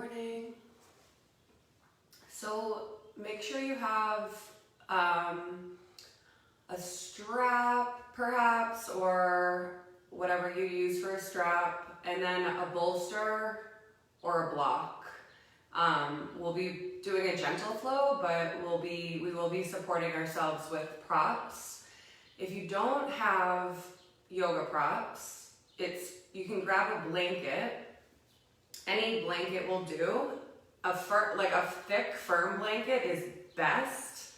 morning. So make sure you have a strap perhaps, or whatever you use for a strap, and then a bolster or a block. We'll be doing a gentle flow, but we will be supporting ourselves with props. If you don't have yoga props, you can grab a blanket. Any blanket will do. A thick, firm blanket is best.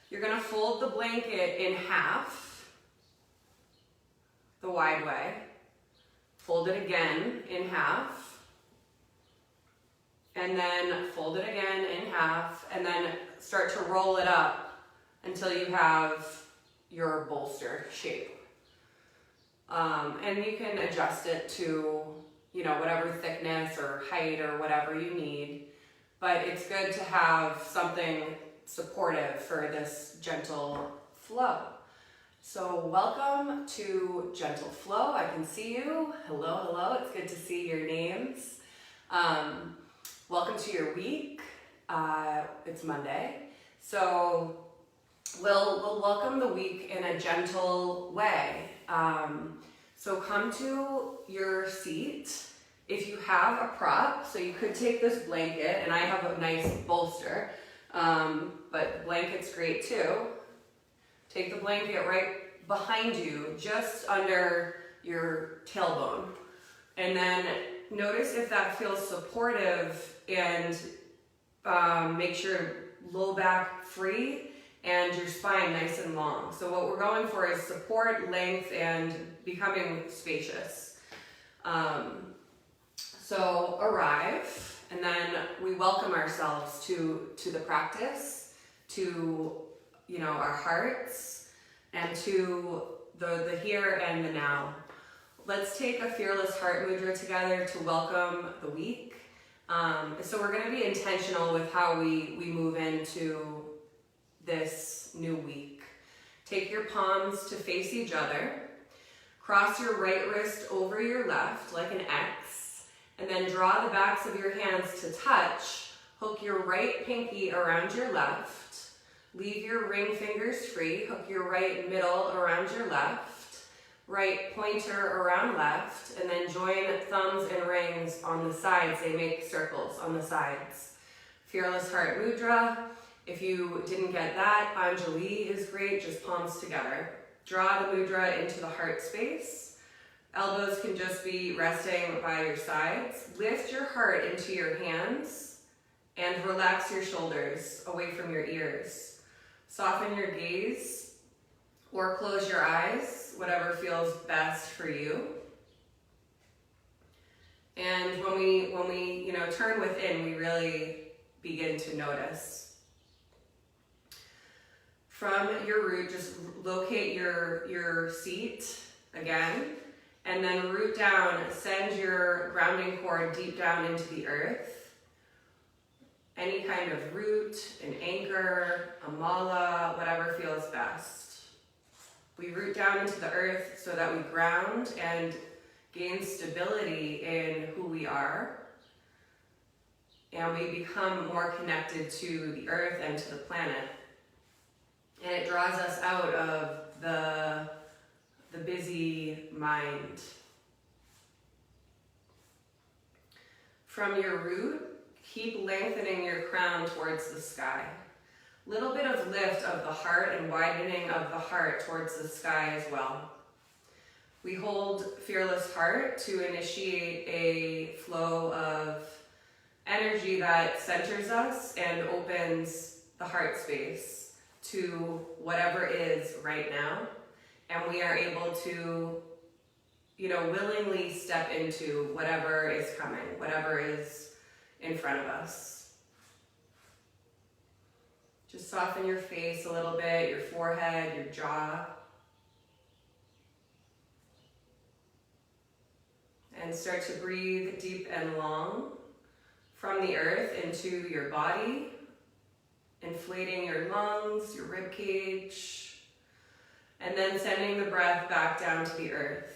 You're gonna fold the blanket in half, the wide way. Fold it again in half, and then fold it again in half, and then start to roll it up until you have your bolster shape. And you can adjust it to, whatever thickness or height or whatever you need. But it's good to have something supportive for this gentle flow. So welcome to Gentle Flow. I can see you. Hello, hello. It's good to see your names. Welcome to your week. It's Monday. So we'll welcome the week in a gentle way. So come to your seat. If you have a prop, so you could take this blanket, and I have a nice bolster, but blanket's great too. Take the blanket right behind you, just under your tailbone. And then notice if that feels supportive, and make sure low back free and your spine nice and long. So what we're going for is support, length, and becoming spacious. So arrive, and then we welcome ourselves to the practice, to our hearts, and to the here and the now. Let's take a fearless heart mudra together to welcome the week. So we're going to be intentional with how we move into this new week. Take your palms to face each other. Cross your right wrist over your left like an X, and then draw the backs of your hands to touch. Hook your right pinky around your left. Leave your ring fingers free. Hook your right middle around your left. Right pointer around left, and then join thumbs and rings on the sides. They make circles on the sides. Fearless Heart Mudra. If you didn't get that, Anjali is great, just palms together. Draw the mudra into the heart space. Elbows can just be resting by your sides. Lift your heart into your hands and relax your shoulders away from your ears. Soften your gaze or close your eyes, whatever feels best for you. And when we turn within, we really begin to notice. From your root, just locate your seat again, and then root down, send your grounding cord deep down into the earth. Any kind of root, an anchor, a mala, whatever feels best. We root down into the earth so that we ground and gain stability in who we are. And we become more connected to the earth and to the planet. And it draws us out of the busy mind. From your root, keep lengthening your crown towards the sky. Little bit of lift of the heart and widening of the heart towards the sky as well. We hold Fearless Heart to initiate a flow of energy that centers us and opens the heart space to whatever is right now, and we are able to, willingly step into whatever is coming, whatever is in front of us. Just soften your face a little bit, your forehead, your jaw, and start to breathe deep and long from the earth into your body, inflating your lungs, your rib cage, and then sending the breath back down to the earth.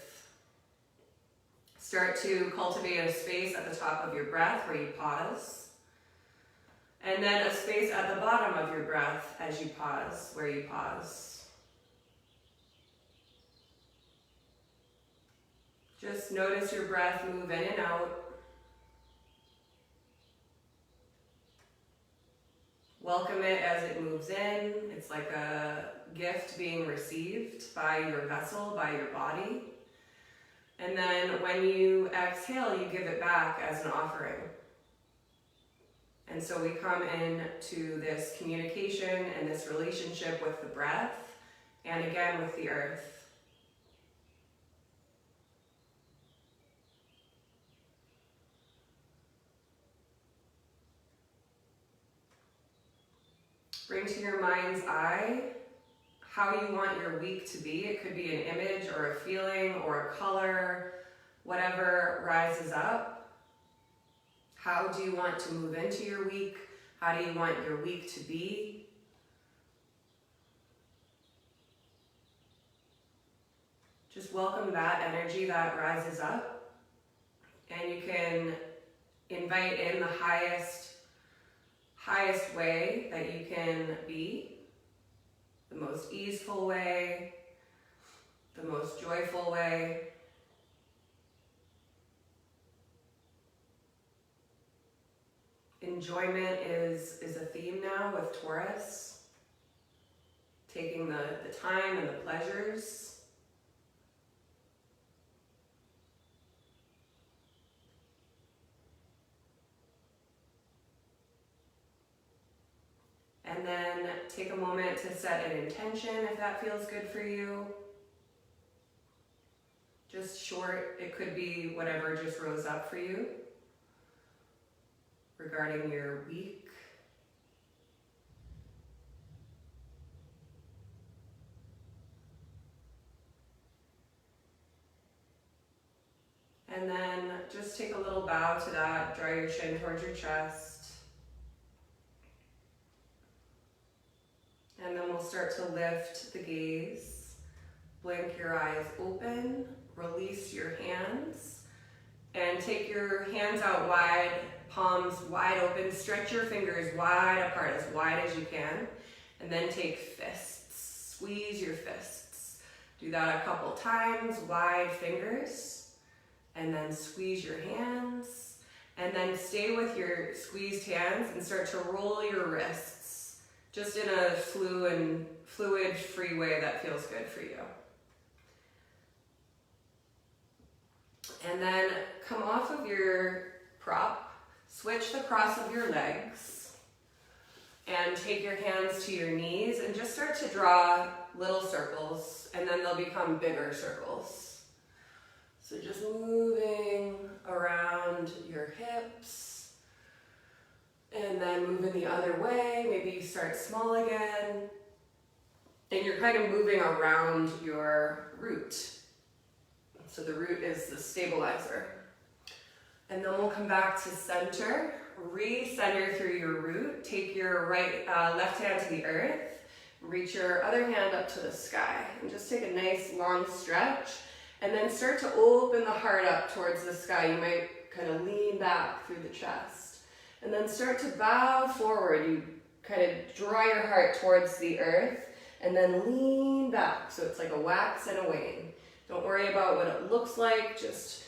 Start to cultivate a space at the top of your breath where you pause. And then a space at the bottom of your breath as you pause, where you pause. Just notice your breath move in and out. Welcome it as it moves in. It's like a gift being received by your vessel, by your body. And then when you exhale, you give it back as an offering. And so we come into this communication and this relationship with the breath, and again with the earth. Bring to your mind's eye how you want your week to be. It could be an image or a feeling or a color, whatever rises up. How do you want to move into your week? How do you want your week to be? Just welcome that energy that rises up. And you can invite in the highest way that you can be. The most easeful way, the most joyful way. Enjoyment is a theme now with Taurus. Taking the time and the pleasures. And then take a moment to set an intention if that feels good for you. Just short, it could be whatever just rose up for you regarding your week. And then just take a little bow to that, draw your chin towards your chest. And then we'll start to lift the gaze, blink your eyes open, release your hands, and take your hands out wide, palms wide open, stretch your fingers wide apart, as wide as you can, and then take fists, squeeze your fists. Do that a couple times, wide fingers, and then squeeze your hands, and then stay with your squeezed hands and start to roll your wrists. Just in a fluid-free way that feels good for you. And then come off of your prop, switch the cross of your legs, and take your hands to your knees and just start to draw little circles, and then they'll become bigger circles. So just moving around your hips. And then moving the other way, maybe you start small again. And you're kind of moving around your root. So the root is the stabilizer. And then we'll come back to center, re-center through your root. Take your left hand to the earth, reach your other hand up to the sky. And just take a nice long stretch. And then start to open the heart up towards the sky. You might kind of lean back through the chest. And then start to bow forward. You kind of draw your heart towards the earth and then lean back. So it's like a wax and a wane. Don't worry about what it looks like. Just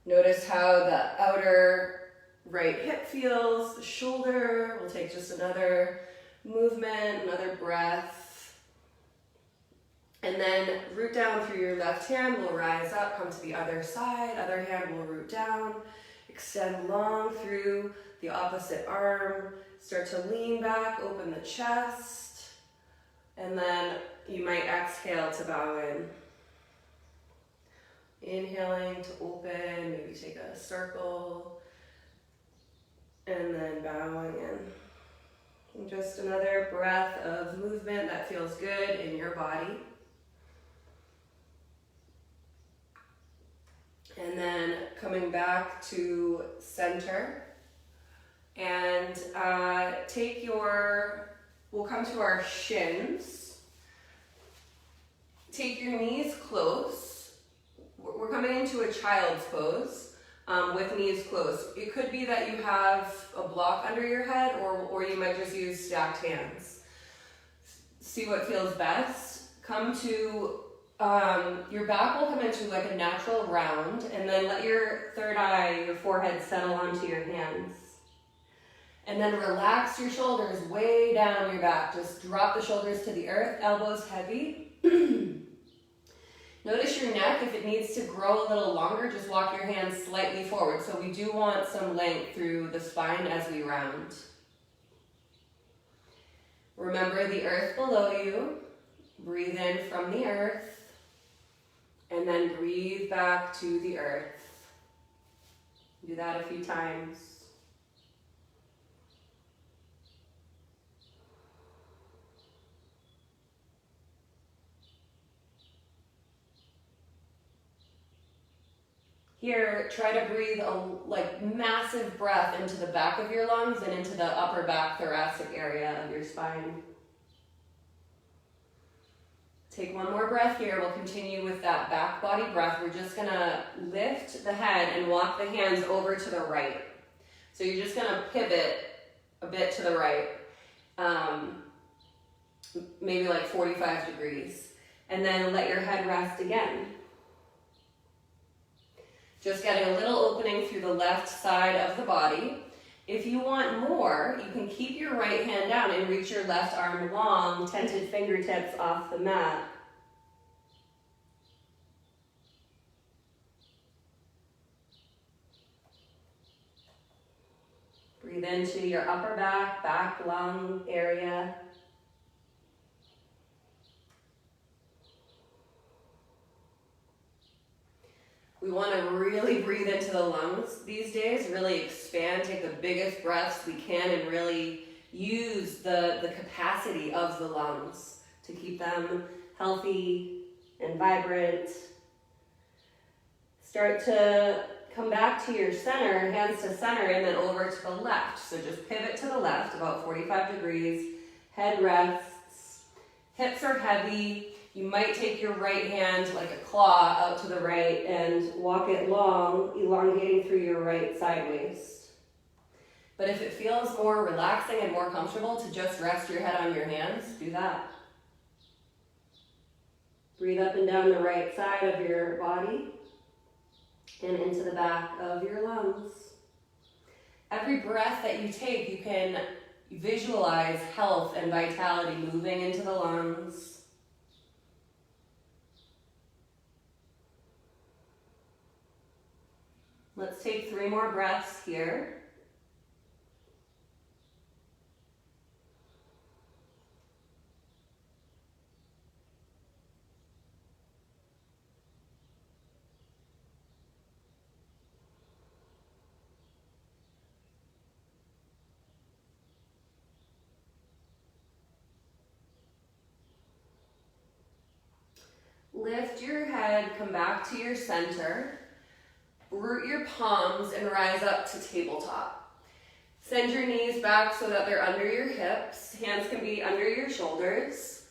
notice how the outer right hip feels, the shoulder. We'll take just another movement, another breath. And then root down through your left hand. We'll rise up, come to the other side. Other hand will root down. Extend long through the opposite arm, start to lean back, open the chest, and then you might exhale to bow in. Inhaling to open, maybe take a circle, and then bowing in. And just another breath of movement that feels good in your body. And then coming back to center. And we'll come to our shins. Take your knees close, we're coming into a child's pose with knees closed. It could be that you have a block under your head, or you might just use stacked hands. See what feels best. Come to, your back will come into like a natural round, and then let your third eye, your forehead settle onto your hands. And then relax your shoulders way down your back. Just drop the shoulders to the earth, elbows heavy. Notice your neck. If it needs to grow a little longer, just walk your hands slightly forward. So we do want some length through the spine as we round. Remember the earth below you. Breathe in from the earth. And then breathe back to the earth. Do that a few times. Here, try to breathe a massive breath into the back of your lungs and into the upper back thoracic area of your spine. Take one more breath here. We'll continue with that back body breath. We're just gonna lift the head and walk the hands over to the right. So you're just gonna pivot a bit to the right, maybe like 45 degrees. And then let your head rest again. Just getting a little opening through the left side of the body. If you want more, you can keep your right hand down and reach your left arm long, tented fingertips off the mat. Breathe into your upper back lung area. We want to really breathe into the lungs these days, really expand, take the biggest breaths we can, and really use the capacity of the lungs to keep them healthy and vibrant. Start to come back to your center, hands to center, and then over to the left. So just pivot to the left, about 45 degrees, head rests, hips are heavy. You might take your right hand like a claw out to the right and walk it long, elongating through your right side waist. But if it feels more relaxing and more comfortable to just rest your head on your hands, do that. Breathe up and down the right side of your body and into the back of your lungs. Every breath that you take, you can visualize health and vitality moving into the lungs. Let's take 3 more breaths here. Lift your head, come back to your center. Root your palms and rise up to tabletop. Send your knees back so that they're under your hips. Hands can be under your shoulders.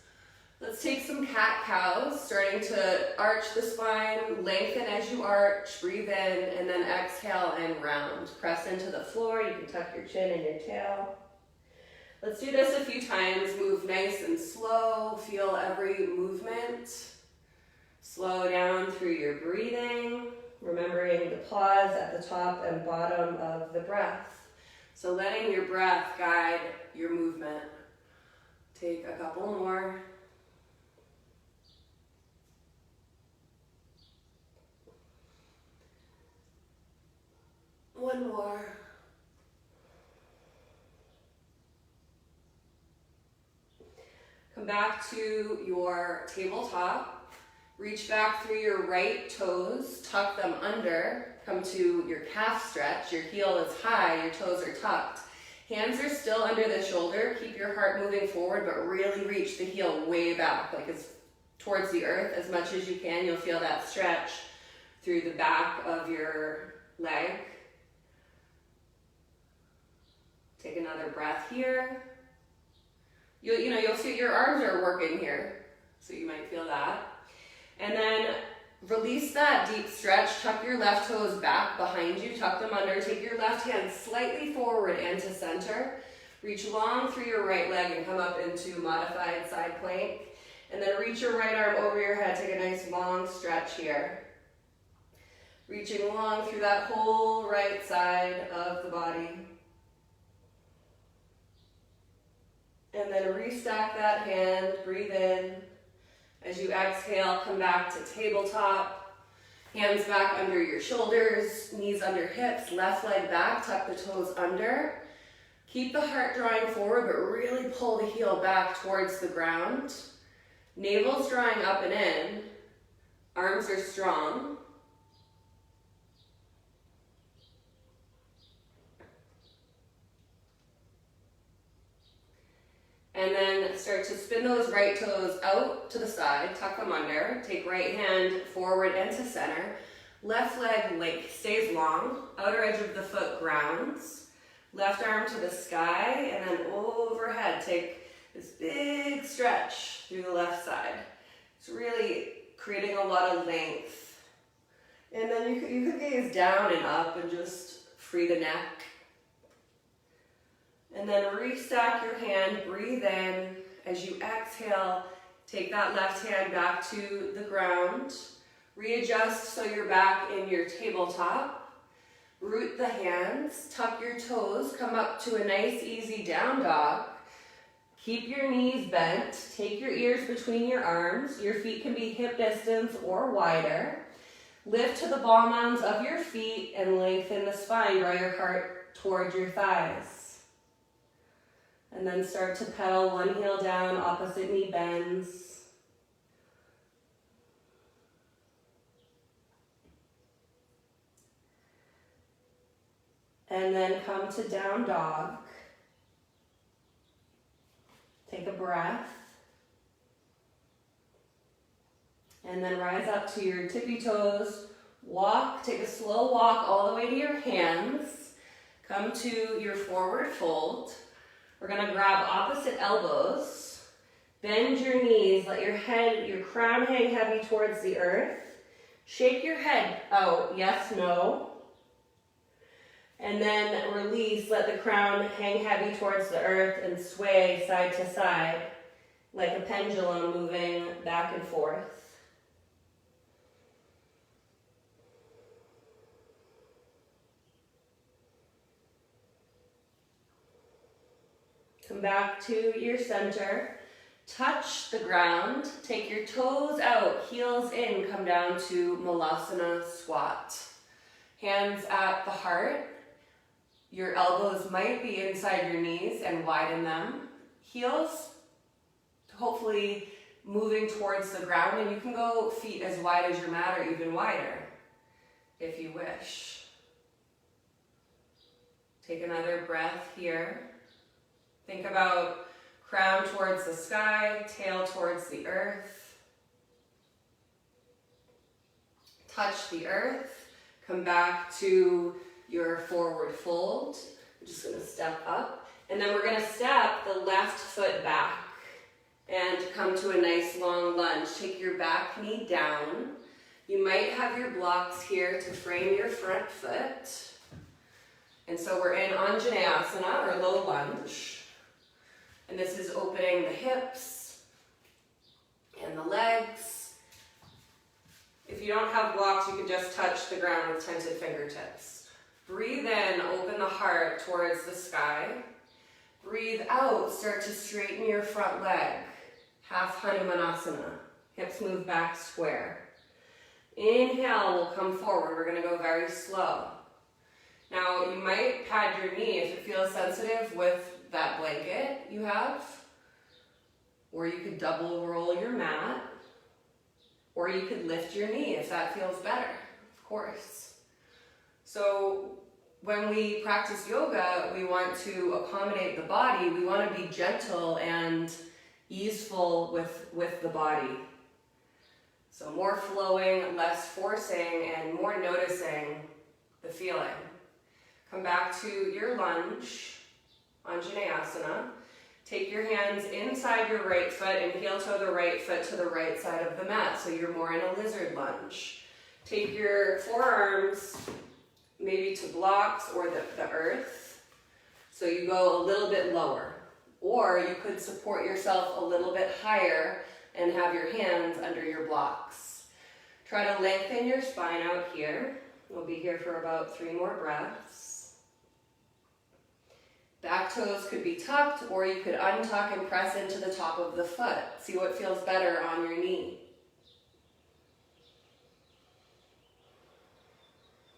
Let's take some cat-cows, starting to arch the spine, lengthen as you arch, breathe in, and then exhale and round. Press into the floor, you can tuck your chin and your tail. Let's do this a few times, move nice and slow, feel every movement. Slow down through your breathing. Remembering the pause at the top and bottom of the breath. So letting your breath guide your movement. Take a couple more. One more. Come back to your tabletop. Reach back through your right toes, tuck them under, come to your calf stretch, your heel is high, your toes are tucked. Hands are still under the shoulder, keep your heart moving forward, but really reach the heel way back, like it's towards the earth as much as you can. You'll feel that stretch through the back of your leg. Take another breath here. You'll see your arms are working here, so you might feel that. And then release that deep stretch. Tuck your left toes back behind you, tuck them under. Take your left hand slightly forward and to center. Reach long through your right leg and come up into modified side plank. And then reach your right arm over your head. Take a nice long stretch here. Reaching long through that whole right side of the body. And then restack that hand, breathe in. As you exhale, come back to tabletop. Hands back under your shoulders, knees under hips, left leg back, tuck the toes under. Keep the heart drawing forward, but really pull the heel back towards the ground. Navel's drawing up and in. Arms are strong. And then start to spin those right toes out to the side, tuck them under. Take right hand forward and to center. Left leg stays long, outer edge of the foot grounds. Left arm to the sky, and then overhead. Take this big stretch through the left side. It's really creating a lot of length. And then you could gaze down and up and just free the neck. And then restack your hand, breathe in. As you exhale, take that left hand back to the ground. Readjust so you're back in your tabletop. Root the hands, tuck your toes, come up to a nice easy down dog. Keep your knees bent, take your ears between your arms. Your feet can be hip distance or wider. Lift to the ball mounds of your feet and lengthen the spine. Draw your heart towards your thighs. And then start to pedal one heel down, opposite knee bends. And then come to down dog. Take a breath. And then rise up to your tippy toes. Walk, take a slow walk all the way to your hands. Come to your forward fold. We're gonna grab opposite elbows. Bend your knees, let your crown hang heavy towards the earth. Shake your head out, yes, no. And then release, let the crown hang heavy towards the earth and sway side to side like a pendulum moving back and forth. Come back to your center. Touch the ground. Take your toes out, heels in, come down to Malasana squat. Hands at the heart. Your elbows might be inside your knees and widen them. Heels hopefully moving towards the ground, and you can go feet as wide as your mat or even wider if you wish. Take another breath here. Think about crown towards the sky, tail towards the earth. Touch the earth. Come back to your forward fold. I'm just going to step up. And then we're going to step the left foot back and come to a nice long lunge. Take your back knee down. You might have your blocks here to frame your front foot. And so we're in Anjaneyasana, or low lunge. And this is opening the hips and the legs. If you don't have blocks, you can just touch the ground with tented fingertips. Breathe in, open the heart towards the sky. Breathe out, start to straighten your front leg. Half Hanumanasana. Hips move back square. Inhale, we'll come forward. We're going to go very slow. Now, you might pad your knee if it feels sensitive with that blanket you have, or you could double roll your mat, or you could lift your knee if that feels better, of course. So when we practice yoga, we want to accommodate the body. We want to be gentle and easeful with the body. So more flowing, less forcing, and more noticing the feeling. Come back to your lunge. Anjaneyasana. Take your hands inside your right foot and heel toe the right foot to the right side of the mat, so you're more in a lizard lunge. Take your forearms maybe to blocks or the earth, so you go a little bit lower. Or you could support yourself a little bit higher and have your hands under your blocks. Try to lengthen your spine out here. We'll be here for about 3 more breaths. Back toes could be tucked, or you could untuck and press into the top of the foot. See what feels better on your knee.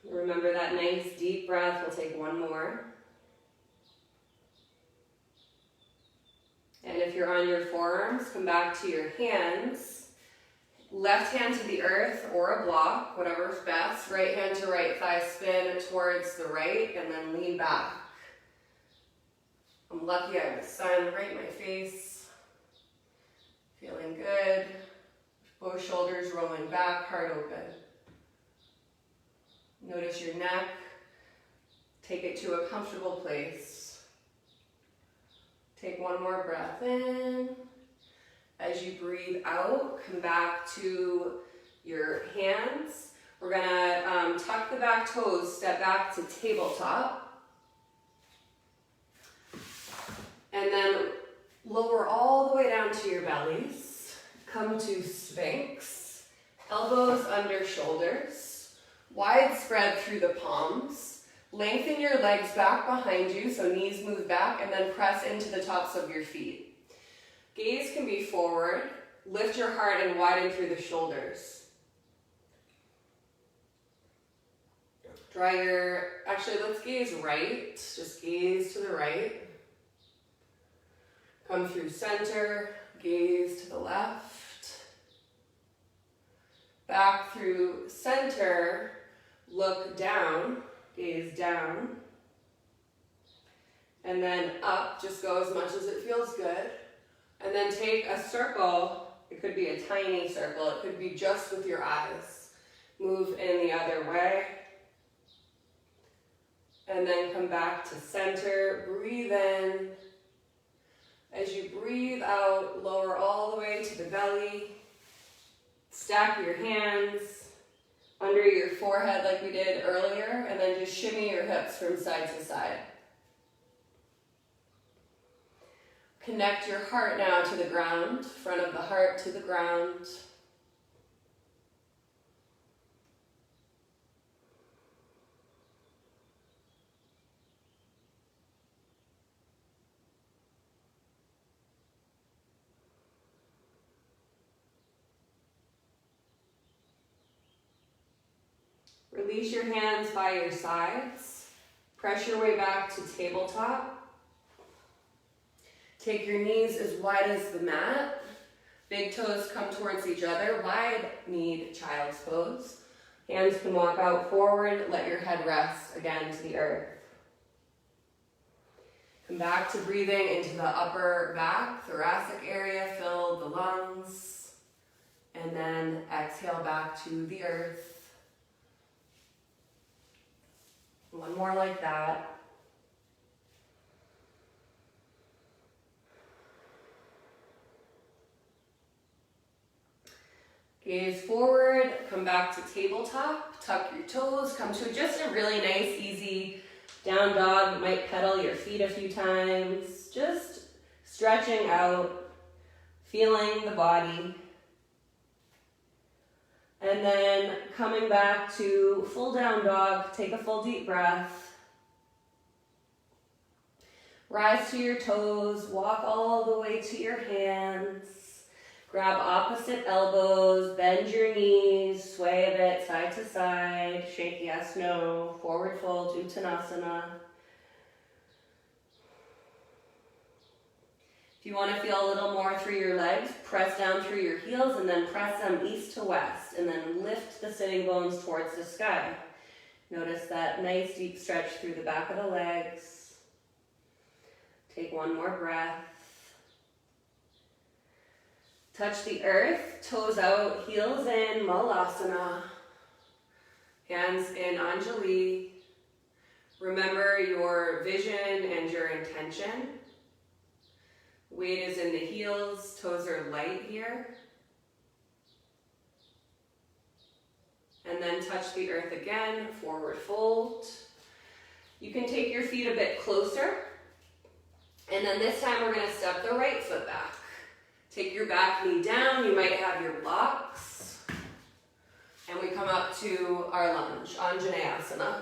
Remember that nice deep breath. We'll take 1 more. And if you're on your forearms, come back to your hands. Left hand to the earth or a block, whatever's best. Right hand to right thigh, spin towards the right, and then lean back. I'm lucky I have the sun right in my face. Feeling good. Both shoulders rolling back, heart open. Notice your neck. Take it to a comfortable place. Take 1 more breath in. As you breathe out, come back to your hands. We're gonna tuck the back toes, step back to tabletop. And then lower all the way down to your bellies. Come to Sphinx. Elbows under shoulders. Wide spread through the palms. Lengthen your legs back behind you, so knees move back, and then press into the tops of your feet. Gaze can be forward. Lift your heart and widen through the shoulders. Actually, let's gaze right. Just gaze to the right. Come through center, gaze to the left. Back through center, look down, gaze down. And then up, just go as much as it feels good. And then take a circle. It could be a tiny circle. It could be just with your eyes. Move in the other way. And then come back to center. Breathe in. As you breathe out, lower all the way to the belly. Stack your hands under your forehead like we did earlier, and then just shimmy your hips from side to side. Connect your heart now to the ground, front of the heart to the ground. Release your hands by your sides. Press your way back to tabletop. Take your knees as wide as the mat. Big toes come towards each other. Wide-kneed child's pose. Hands can walk out forward. Let your head rest again to the earth. Come back to breathing into the upper back, thoracic area. Fill the lungs. And then exhale back to the earth. 1 more like that. Gaze forward, come back to tabletop, tuck your toes, come to just a really nice, easy down dog. You might pedal your feet a few times, just stretching out, feeling the body. And then coming back to full down dog, take a full deep breath. Rise to your toes, walk all the way to your hands. Grab opposite elbows, bend your knees, sway a bit side to side, shake yes, no, forward fold, Uttanasana. If you want to feel a little more through your legs, press down through your heels and then press them east to west and then lift the sitting bones towards the sky. Notice that nice deep stretch through the back of the legs. Take 1 more breath. Touch the earth, toes out, heels in, Malasana. Hands in Anjali. Remember your vision and your intention. Weight is in the heels, toes are light here. And then touch the earth again, forward fold. You can take your feet a bit closer. And then this time we're gonna step the right foot back. Take your back knee down, you might have your blocks. And we come up to our lunge, Anjaneyasana.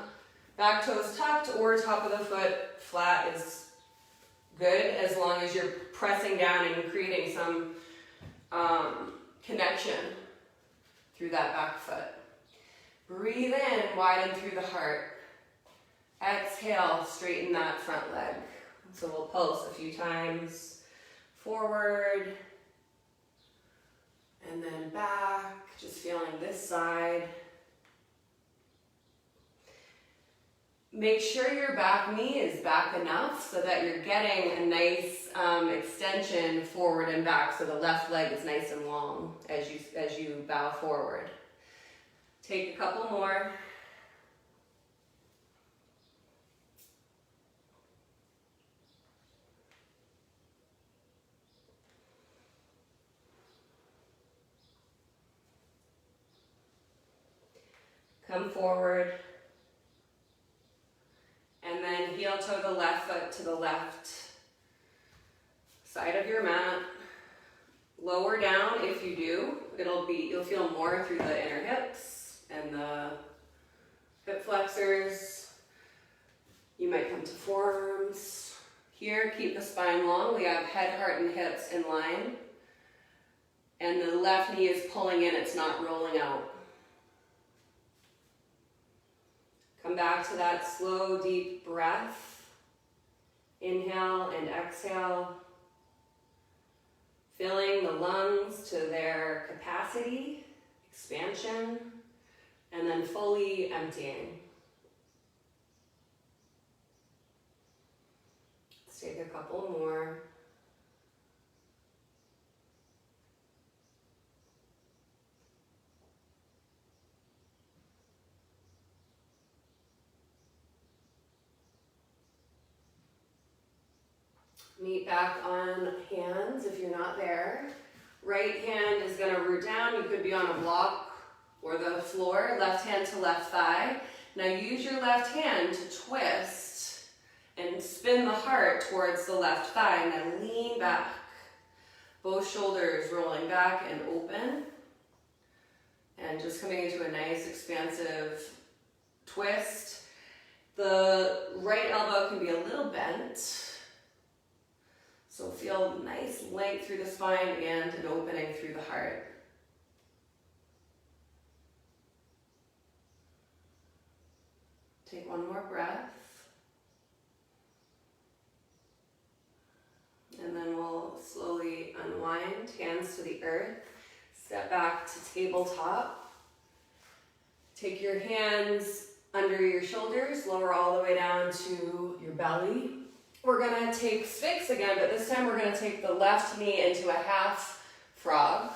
Back toes tucked or top of the foot flat is good as long as you're pressing down and creating some connection through that back foot. Breathe in, widen through the heart. Exhale, straighten that front leg. So we'll pulse a few times. Forward, and then back, just feeling this side. Make sure your back knee is back enough so that you're getting a nice extension forward and back, so the left leg is nice and long as you bow forward. Take a couple more. Come forward. And then heel toe the left foot to the left side of your mat. Lower down if you do. You'll feel more through the inner hips and the hip flexors. You might come to forearms. Here, keep the spine long. We have head, heart, and hips in line. And the left knee is pulling in, it's not rolling out. Come back to that slow, deep breath. Inhale and exhale. Filling the lungs to their capacity, expansion, and then fully emptying. Let's take a couple more. Meet back on hands if you're not there. Right hand is going to root down. You could be on a block or the floor. Left hand to left thigh. Now use your left hand to twist and spin the heart towards the left thigh and then lean back. Both shoulders rolling back and open. And just coming into a nice expansive twist. The right elbow can be a little bent. So feel nice length through the spine and an opening through the heart. Take one more breath. And then we'll slowly unwind, hands to the earth. Step back to tabletop. Take your hands under your shoulders, lower all the way down to your belly. We're gonna take Sphinx again, but this time we're gonna take the left knee into a half frog.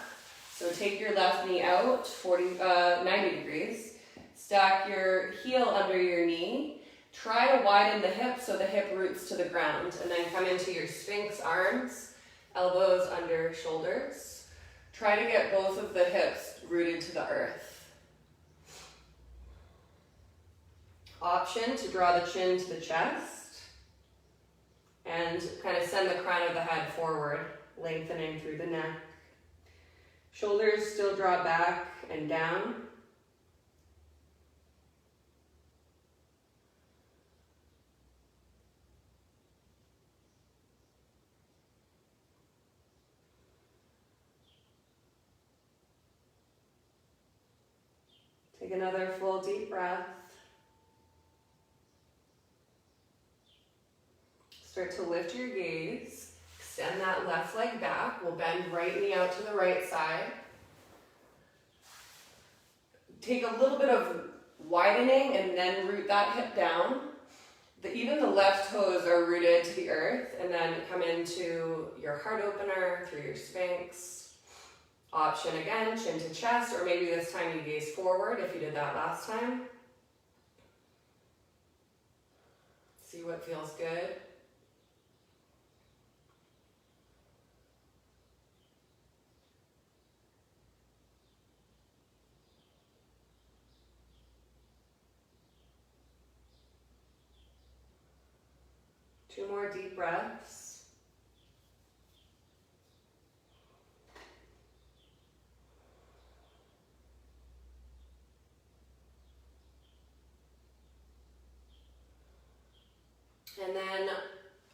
So take your left knee out, 90 degrees. Stack your heel under your knee. Try to widen the hip so the hip roots to the ground. And then come into your Sphinx arms, elbows under shoulders. Try to get both of the hips rooted to the earth. Option to draw the chin to the chest. And kind of send the crown of the head forward, lengthening through the neck. Shoulders still draw back and down. Take another full deep breath. Start to lift your gaze. Extend that left leg back. We'll bend right knee out to the right side. Take a little bit of widening and then root that hip down. Even the left toes are rooted to the earth, and then come into your heart opener through your Sphinx. Option again, chin to chest, or maybe this time you gaze forward if you did that last time. See what feels good. 2 more deep breaths. And then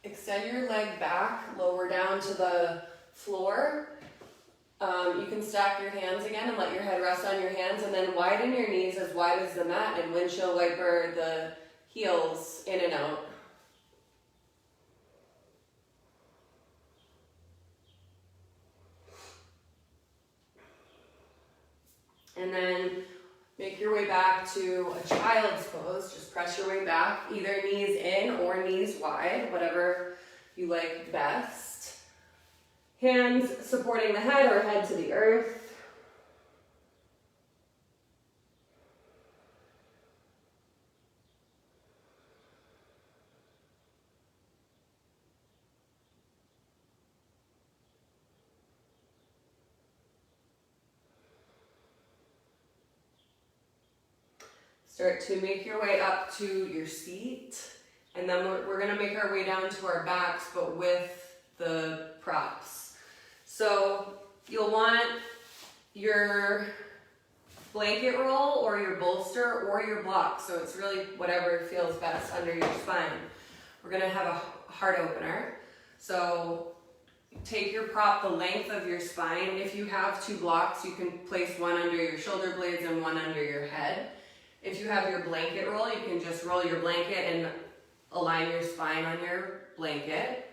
extend your leg back, lower down to the floor. You can stack your hands again and let your head rest on your hands, and then widen your knees as wide as the mat and windshield wiper the heels in and out. And then make your way back to a child's pose. Just press your way back, either knees in or knees wide, whatever you like best. Hands supporting the head or head to the earth. Start to make your way up to your seat, and then we're gonna make our way down to our backs, but with the props. So you'll want your blanket roll or your bolster or your block, so it's really whatever feels best under your spine. We're gonna have a heart opener. So take your prop the length of your spine. If you have 2 blocks, you can place one under your shoulder blades and one under your head. If you have your blanket roll, you can just roll your blanket and align your spine on your blanket.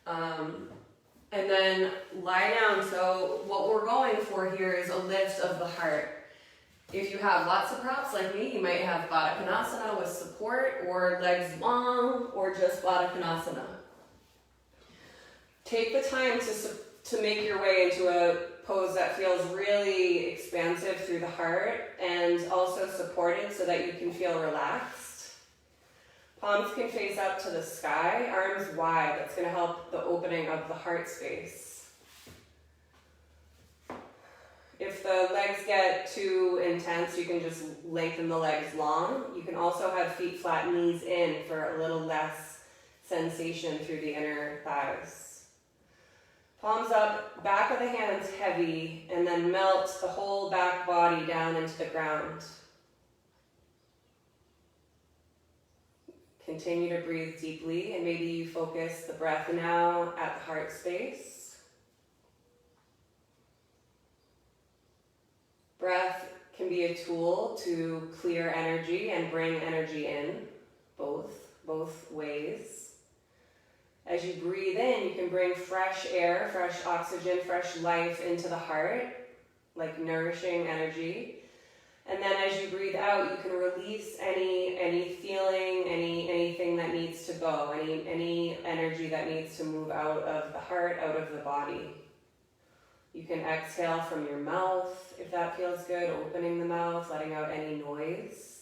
And then lie down. So what we're going for here is a lift of the heart. If you have lots of props like me, you might have Baddha Konasana with support, or legs long, or just Baddha Konasana. Take the time to make your way into a pose that feels really expansive through the heart and also supported so that you can feel relaxed. Palms can face up to the sky, arms wide. That's going to help the opening of the heart space. If the legs get too intense, you can just lengthen the legs long. You can also have feet flat, knees in for a little less sensation through the inner thighs. Palms up, back of the hands heavy, and then melt the whole back body down into the ground. Continue to breathe deeply, and maybe you focus the breath now at the heart space. Breath can be a tool to clear energy and bring energy in, both ways. As you breathe in, you can bring fresh air, fresh oxygen, fresh life into the heart, like nourishing energy. And then as you breathe out, you can release any feeling, anything that needs to go, any energy that needs to move out of the heart, out of the body. You can exhale from your mouth if that feels good, opening the mouth, letting out any noise.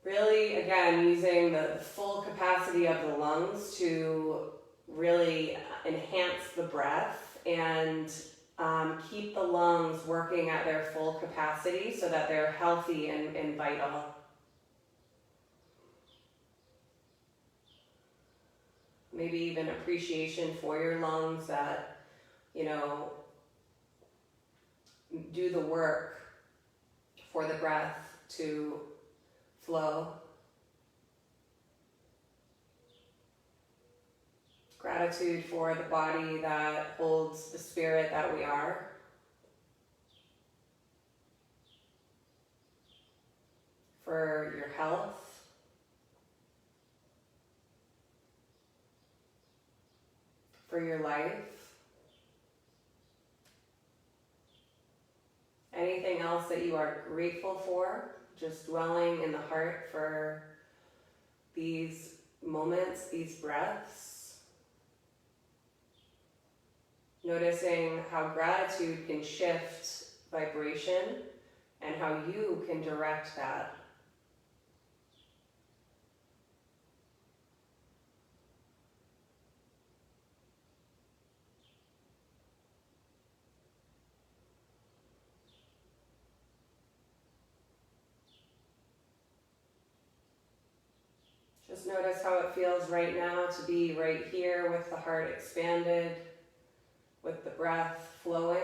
Really, again, using the full capacity of the lungs to really enhance the breath and keep the lungs working at their full capacity so that they're healthy and vital. Maybe even appreciation for your lungs that, do the work for the breath to flow. Gratitude for the body that holds the spirit that we are. For your health. For your life. Anything else that you are grateful for, just dwelling in the heart for these moments, these breaths. Noticing how gratitude can shift vibration and how you can direct that. Just notice how it feels right now to be right here with the heart expanded, with the breath flowing,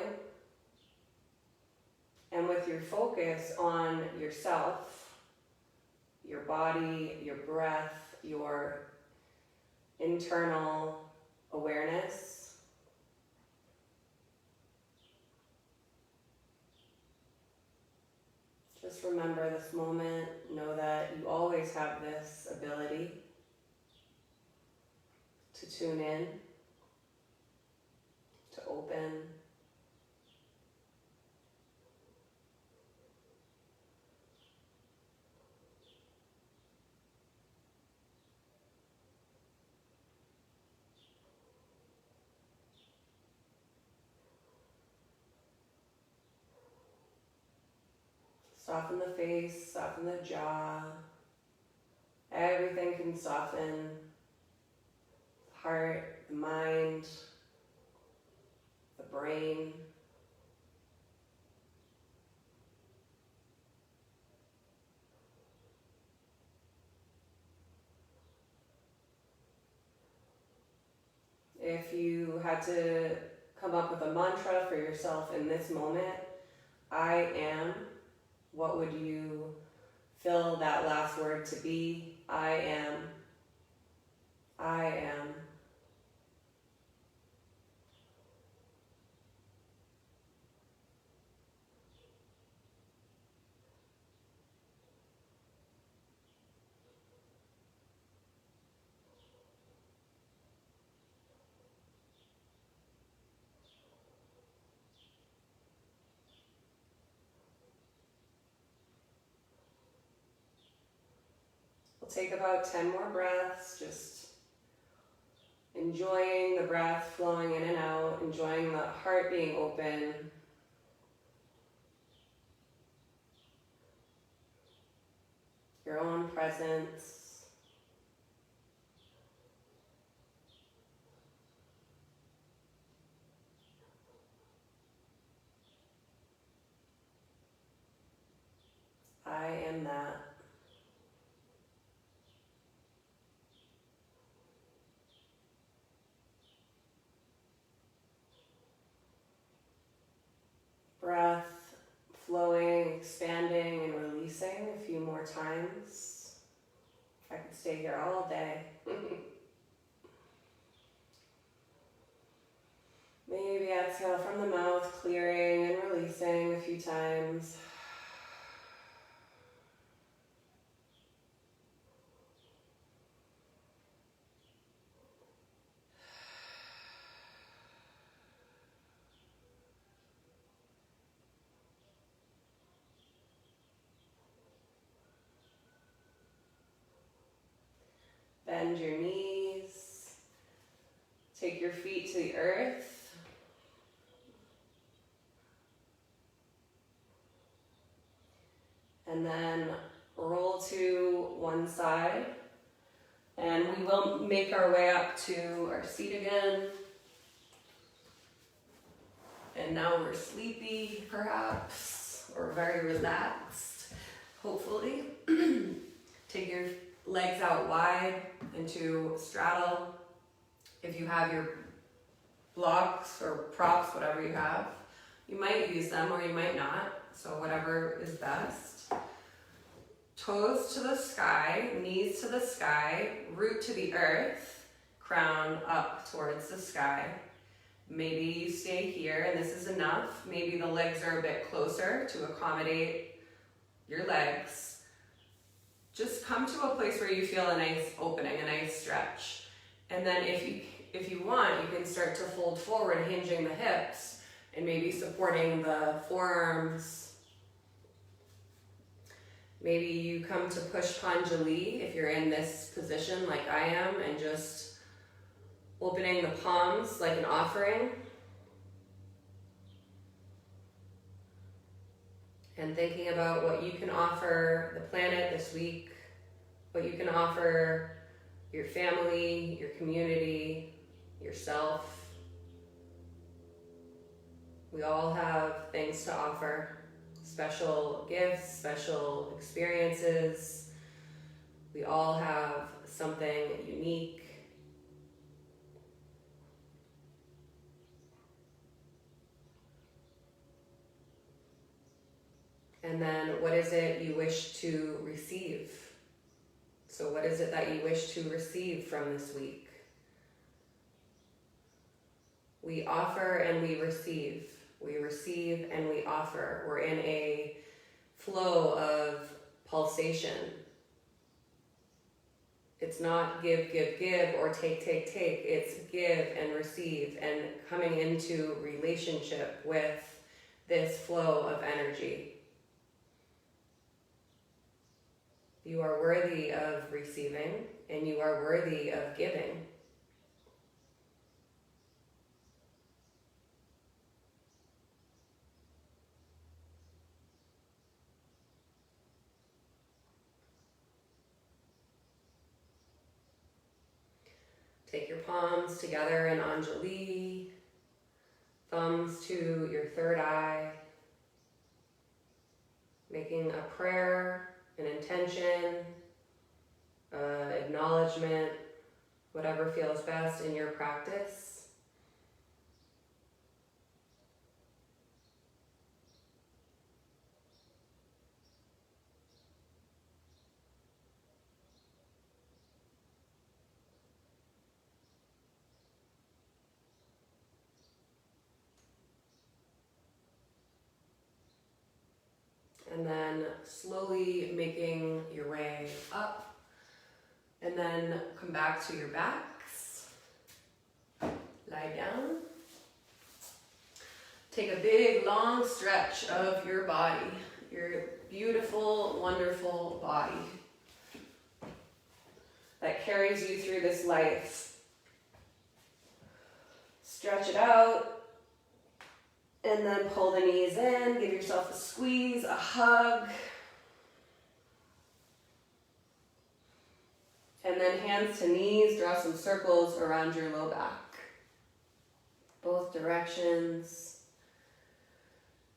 and with your focus on yourself, your body, your breath, your internal awareness. Just remember this moment. Know that you always have this ability to tune in, to open. Soften the face, soften the jaw. Everything can soften. The heart, the mind, the brain. If you had to come up with a mantra for yourself in this moment, I am, what would you fill that last word to be? I am. I am. We'll take about 10 more breaths, just enjoying the breath flowing in and out, enjoying the heart being open. Your own presence. I am that. Breath flowing, expanding, and releasing a few more times. I could stay here all day. Maybe exhale from the mouth, clearing and releasing a few times. Bend your knees. Take your feet to the earth. And then roll to one side. And we will make our way up to our seat again. And now we're sleepy, perhaps, or very relaxed, hopefully. Take your legs out wide into straddle. If you have your blocks or props, whatever you have, you might use them or you might not, so whatever is best. Toes to the sky, knees to the sky, root to the earth, crown up towards the sky. Maybe you stay here and this is enough. Maybe the legs are a bit closer to accommodate your legs. Just come to a place where you feel a nice opening, a nice stretch. And then if you want, you can start to fold forward, hinging the hips and maybe supporting the forearms. Maybe you come to push Panjali if you're in this position like I am, and just opening the palms like an offering. And thinking about what you can offer the planet this week, what you can offer your family, your community, yourself. We all have things to offer, special gifts, special experiences, We all have something unique. And then what is it you wish to receive? So what is it that you wish to receive from this week? We offer and we receive. We receive and we offer. We're in a flow of pulsation. It's not give, give, give, or take, take, take. It's give and receive and coming into relationship with this flow of energy. You are worthy of receiving and you are worthy of giving. Take your palms together in Anjali, thumbs to your third eye, making a prayer, an intention, acknowledgement, whatever feels best in your practice. And then slowly making your way up. And then come back to your backs. Lie down. Take a big, long stretch of your body. Your beautiful, wonderful body that carries you through this life. Stretch it out. And then pull the knees in, give yourself a squeeze, a hug. And then hands to knees, draw some circles around your low back. Both directions.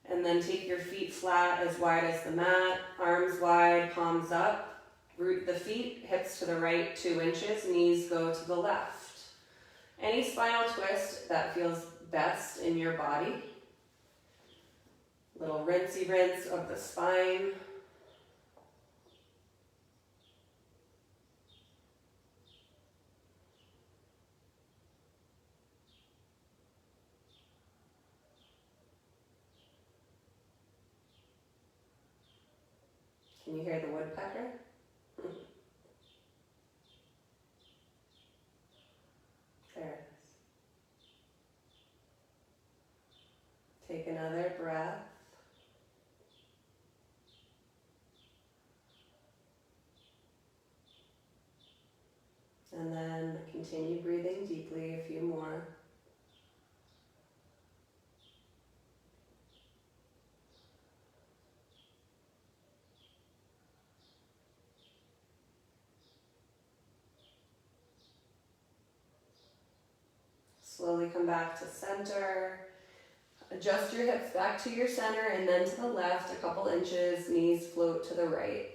And then take your feet flat as wide as the mat, arms wide, palms up. Root the feet, hips to the right 2 inches, knees go to the left. Any spinal twist that feels best in your body. Little rinsey rinse of the spine. Can you hear the woodpecker? There it is. Take another breath. And then continue breathing deeply, a few more. Slowly come back to center. Adjust your hips back to your center and then to the left a couple inches, knees float to the right.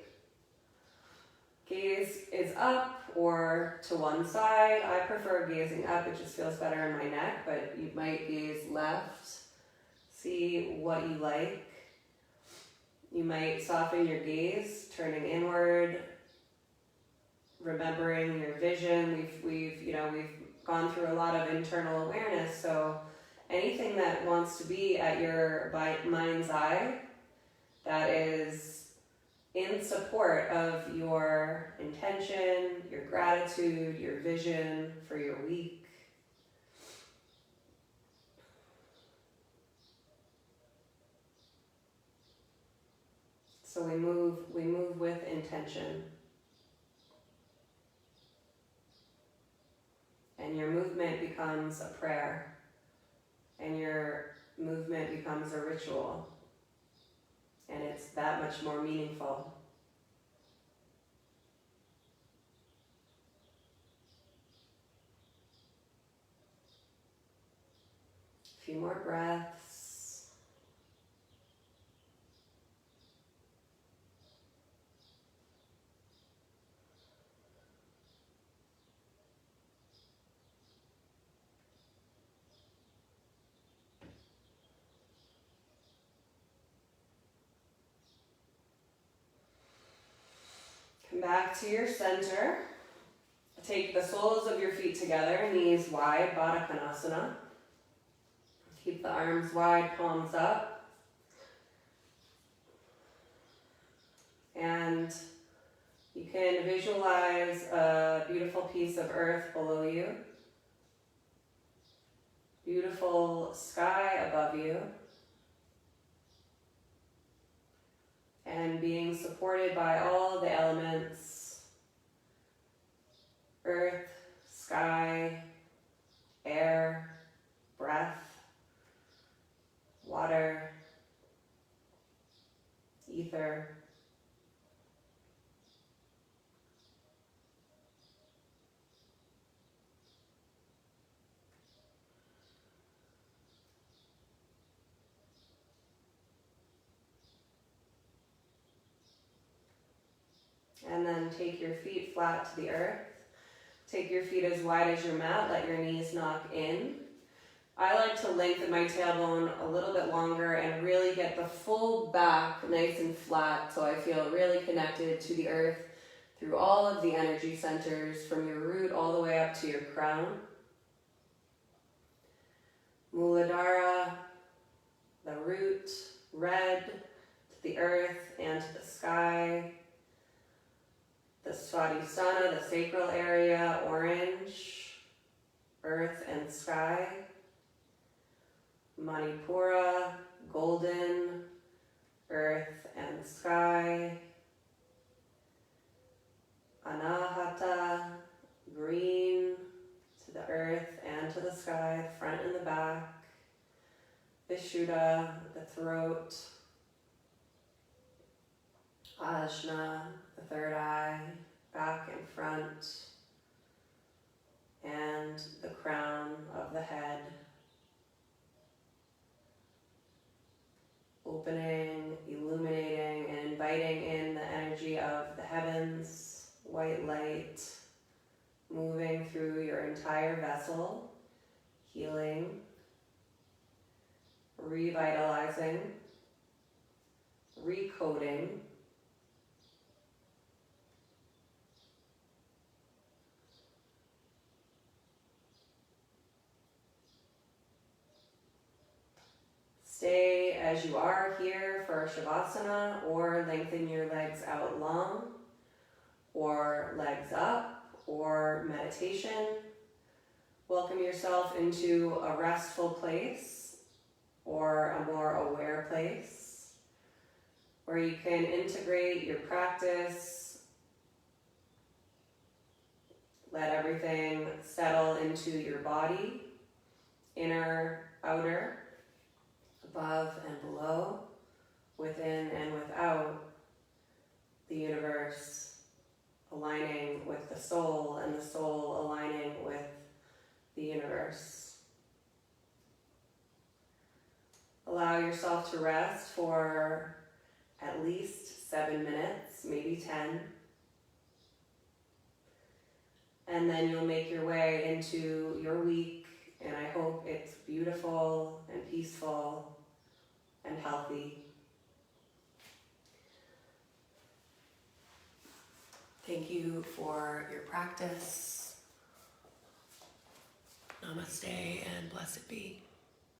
Gaze is up or to one side. I prefer gazing up, it just feels better in my neck, but you might gaze left. See what you like. You might soften your gaze, turning inward, remembering your vision. We've gone through a lot of internal awareness, so anything that wants to be at your mind's eye that is in support of your intention, your gratitude, your vision for your week. So we move with intention. And your movement becomes a prayer. And your movement becomes a ritual. And it's that much more meaningful. A few more breaths. Come back to your center. Take the soles of your feet together, knees wide, Baddha Konasana. Keep the arms wide, palms up. And you can visualize a beautiful piece of earth below you. Beautiful sky above you. And being supported by all the elements, earth, sky, air, breath, water, ether. And then take your feet flat to the earth. Take your feet as wide as your mat. Let your knees knock in. I like to lengthen my tailbone a little bit longer and really get the full back nice and flat so I feel really connected to the earth through all of the energy centers from your root all the way up to your crown. Muladhara, the root, red, to the earth and to the sky. The Svadhisthana, the sacral area, orange, earth and sky. Manipura, golden, earth and sky. Anahata, green, to the earth and to the sky, the front and the back. Vishuddha, the throat. Ajna, the third eye, back and front, and the crown of the head. Opening, illuminating, and inviting in the energy of the heavens, white light, moving through your entire vessel, healing, revitalizing, recoding, stay as you are here for Shavasana, or lengthen your legs out long, or legs up, or meditation. Welcome yourself into a restful place, or a more aware place, where you can integrate your practice, let everything settle into your body, inner, outer, above and below, within and without, the universe aligning with the soul and the soul aligning with the universe. Allow yourself to rest for at least 7 minutes, maybe 10. And then you'll make your way into your week, and I hope it's beautiful and peaceful and healthy. Thank you for your practice. Namaste and blessed be.